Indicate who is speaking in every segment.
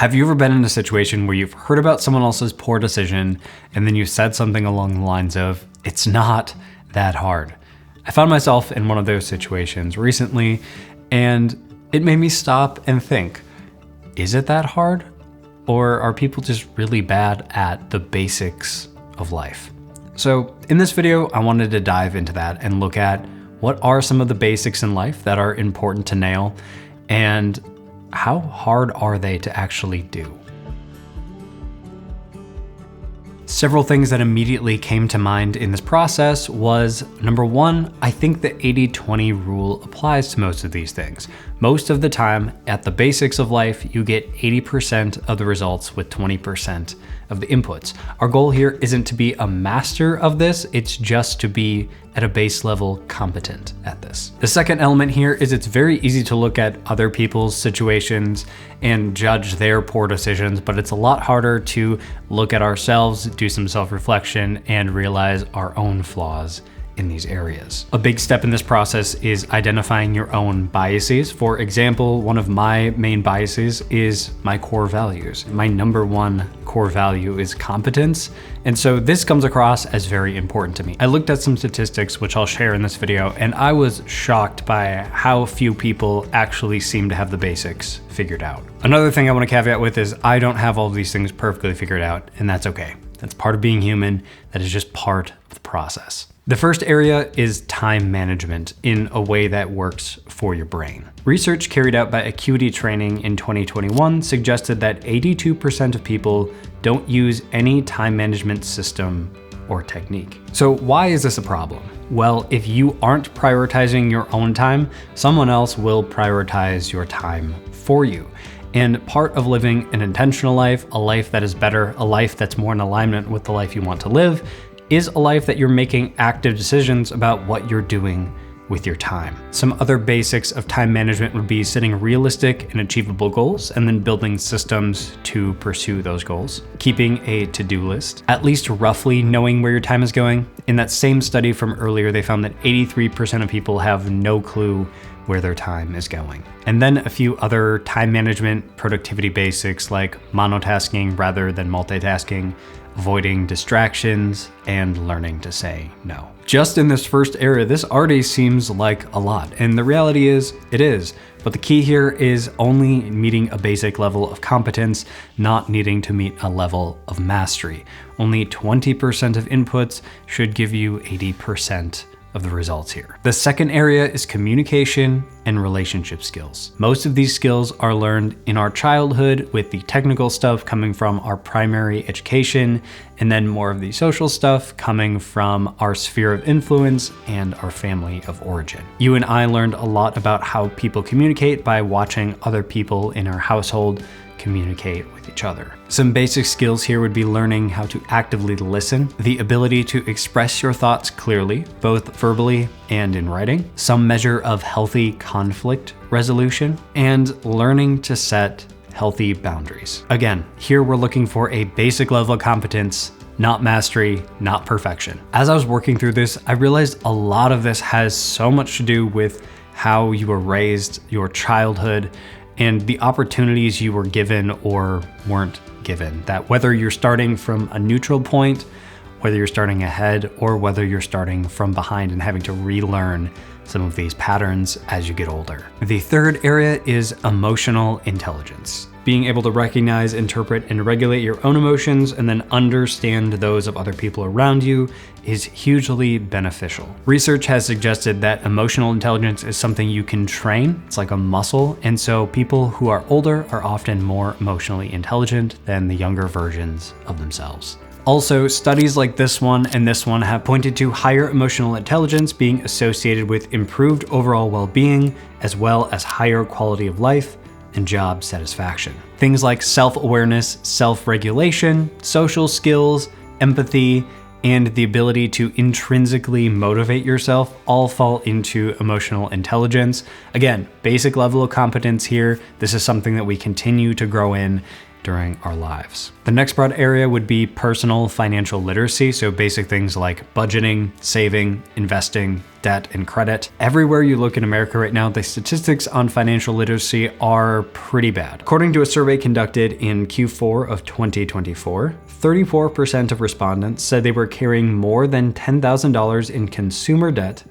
Speaker 1: Have you ever been in a situation where you've heard about someone else's poor decision and then you said something along the lines of, "It's not that hard"? I found myself in one of those situations recently, and it made me stop and think, is it that hard? Or are people just really bad at the basics of life? So in this video, I wanted to dive into that and look at what are some of the basics in life that are important to nail, and how hard are they to actually do? Several things that immediately came to mind in this process was, number one, I think the 80-20 rule applies to most of these things. Most of the time, at the basics of life, you get 80% of the results with 20% of the inputs. Our goal here isn't to be a master of this, it's just to be at a base level competent at this. The second element here is it's very easy to look at other people's situations and judge their poor decisions, but it's a lot harder to look at ourselves, do some self-reflection, and realize our own flaws in these areas. A big step in this process is identifying your own biases. For example, one of my main biases is my core values. My number one core value is competence, and so this comes across as very important to me. I looked at some statistics, which I'll share in this video, and I was shocked by how few people actually seem to have the basics figured out. Another thing I want to caveat with is I don't have all of these things perfectly figured out, and that's okay. That's part of being human. That is just part of the process. The first area is time management in a way that works for your brain. Research carried out by Acuity Training in 2021 suggested that 82% of people don't use any time management system or technique. So why is this a problem? Well, if you aren't prioritizing your own time, someone else will prioritize your time for you. And part of living an intentional life, a life that is better, a life that's more in alignment with the life you want to live, is a life that you're making active decisions about what you're doing with your time. Some other basics of time management would be setting realistic and achievable goals and then building systems to pursue those goals. Keeping a to-do list, at least roughly knowing where your time is going. In that same study from earlier, they found that 83% of people have no clue where their time is going. And then a few other time management productivity basics like monotasking rather than multitasking, avoiding distractions, and learning to say no. Just in this first area, this already seems like a lot, and the reality is, it is. But the key here is only meeting a basic level of competence, not needing to meet a level of mastery. Only 20% of inputs should give you 80% of the results here. The second area is communication and relationship skills. Most of these skills are learned in our childhood, with the technical stuff coming from our primary education, and then more of the social stuff coming from our sphere of influence and our family of origin. You and I learned a lot about how people communicate by watching other people in our household communicate with each other. Some basic skills here would be learning how to actively listen, the ability to express your thoughts clearly, both verbally and in writing, some measure of healthy conflict resolution, and learning to set healthy boundaries. Again, here we're looking for a basic level of competence, not mastery, not perfection. As I was working through this, I realized a lot of this has so much to do with how you were raised, your childhood, and the opportunities you were given or weren't given. That whether you're starting from a neutral point, whether you're starting ahead, or whether you're starting from behind and having to relearn some of these patterns as you get older. The third area is emotional intelligence. Being able to recognize, interpret, and regulate your own emotions and then understand those of other people around you is hugely beneficial. Research has suggested that emotional intelligence is something you can train. It's like a muscle, and so people who are older are often more emotionally intelligent than the younger versions of themselves. Also, studies like this one and this one have pointed to higher emotional intelligence being associated with improved overall well-being, as well as higher quality of life and job satisfaction. Things like self-awareness, self-regulation, social skills, empathy, and the ability to intrinsically motivate yourself all fall into emotional intelligence. Again, basic level of competence here. This is something that we continue to grow in, during our lives. The next broad area would be personal financial literacy, so basic things like budgeting, saving, investing, debt, and credit. Everywhere you look in America right now, the statistics on financial literacy are pretty bad. According to a survey conducted in Q4 of 2024, 34% of respondents said they were carrying more than $10,000 in consumer debt.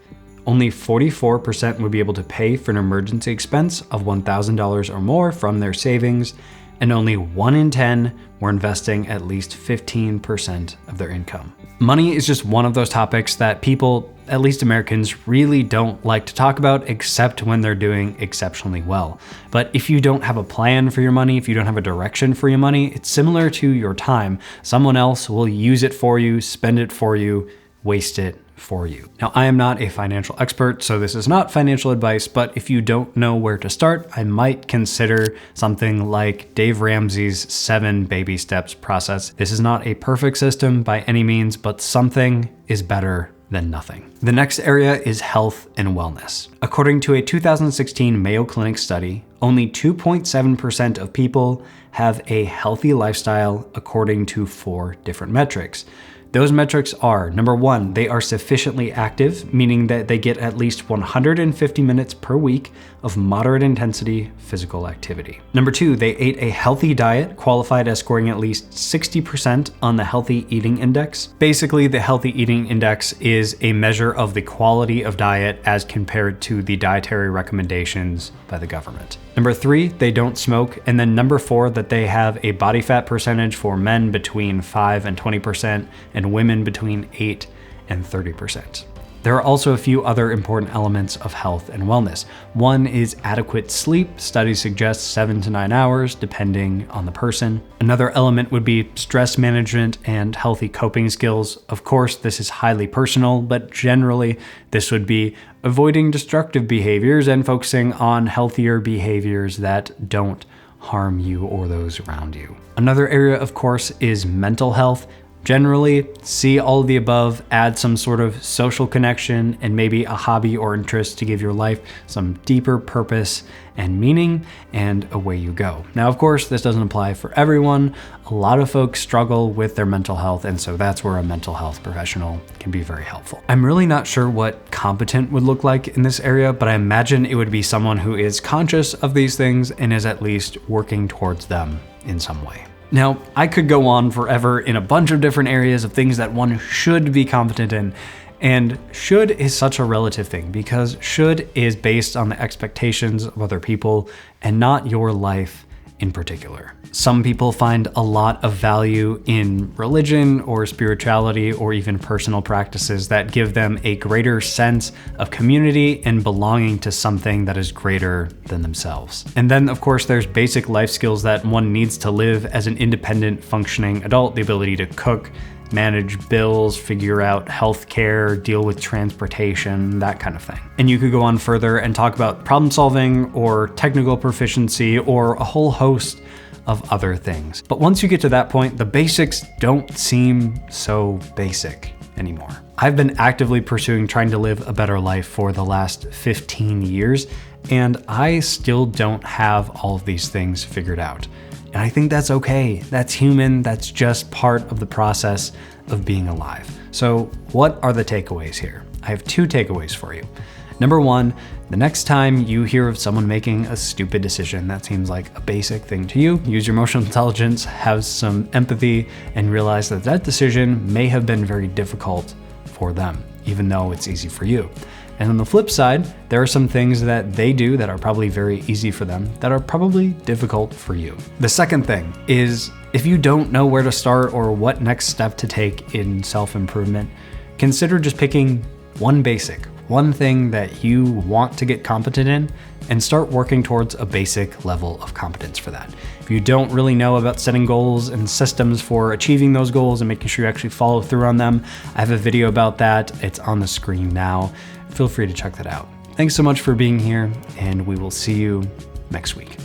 Speaker 1: Only 44% would be able to pay for an emergency expense of $1,000 or more from their savings, and only 1 in 10 were investing at least 15% of their income. Money is just one of those topics that people, at least Americans, really don't like to talk about except when they're doing exceptionally well. But if you don't have a plan for your money, if you don't have a direction for your money, it's similar to your time. Someone else will use it for you, spend it for you, waste it for you. Now, I am not a financial expert, so this is not financial advice, but if you don't know where to start, I might consider something like Dave Ramsey's 7 baby steps process. This is not a perfect system by any means, but something is better than nothing. The next area is health and wellness. According to a 2016 Mayo Clinic study, only 2.7% of people have a healthy lifestyle according to 4 different metrics. Those metrics are, number 1, they are sufficiently active, meaning that they get at least 150 minutes per week of moderate intensity physical activity. Number 2, they ate a healthy diet, qualified as scoring at least 60% on the Healthy Eating Index. Basically, the Healthy Eating Index is a measure of the quality of diet as compared to the dietary recommendations by the government. Number 3, they don't smoke. And then number 4, that they have a body fat percentage for men between 5 and 20% and women between 8 and 30%. There are also a few other important elements of health and wellness. One is adequate sleep. Studies suggest 7 to 9 hours, depending on the person. Another element would be stress management and healthy coping skills. Of course, this is highly personal, but generally, this would be avoiding destructive behaviors and focusing on healthier behaviors that don't harm you or those around you. Another area, of course, is mental health. Generally, see all of the above, add some sort of social connection and maybe a hobby or interest to give your life some deeper purpose and meaning, and away you go. Now, of course, this doesn't apply for everyone. A lot of folks struggle with their mental health, and so that's where a mental health professional can be very helpful. I'm really not sure what competent would look like in this area, but I imagine it would be someone who is conscious of these things and is at least working towards them in some way. Now, I could go on forever in a bunch of different areas of things that one should be competent in, and should is such a relative thing because should is based on the expectations of other people and not your life in particular. Some people find a lot of value in religion or spirituality or even personal practices that give them a greater sense of community and belonging to something that is greater than themselves. And then, of course, there's basic life skills that one needs to live as an independent, functioning adult, the ability to cook, manage bills, figure out healthcare, deal with transportation, that kind of thing. And you could go on further and talk about problem solving or technical proficiency or a whole host of other things. But once you get to that point, the basics don't seem so basic anymore. I've been actively pursuing trying to live a better life for the last 15 years, and I still don't have all of these things figured out. And I think that's okay. That's human. That's just part of the process of being alive. So what are the takeaways here? I have 2 takeaways for you. Number 1, the next time you hear of someone making a stupid decision that seems like a basic thing to you, use your emotional intelligence, have some empathy, and realize that that decision may have been very difficult for them, even though it's easy for you. And on the flip side, there are some things that they do that are probably very easy for them that are probably difficult for you. The second thing is, if you don't know where to start or what next step to take in self-improvement, consider just picking one basic, one thing that you want to get competent in, and start working towards a basic level of competence for that. If you don't really know about setting goals and systems for achieving those goals and making sure you actually follow through on them, I have a video about that. It's on the screen now. Feel free to check that out. Thanks so much for being here, and we will see you next week.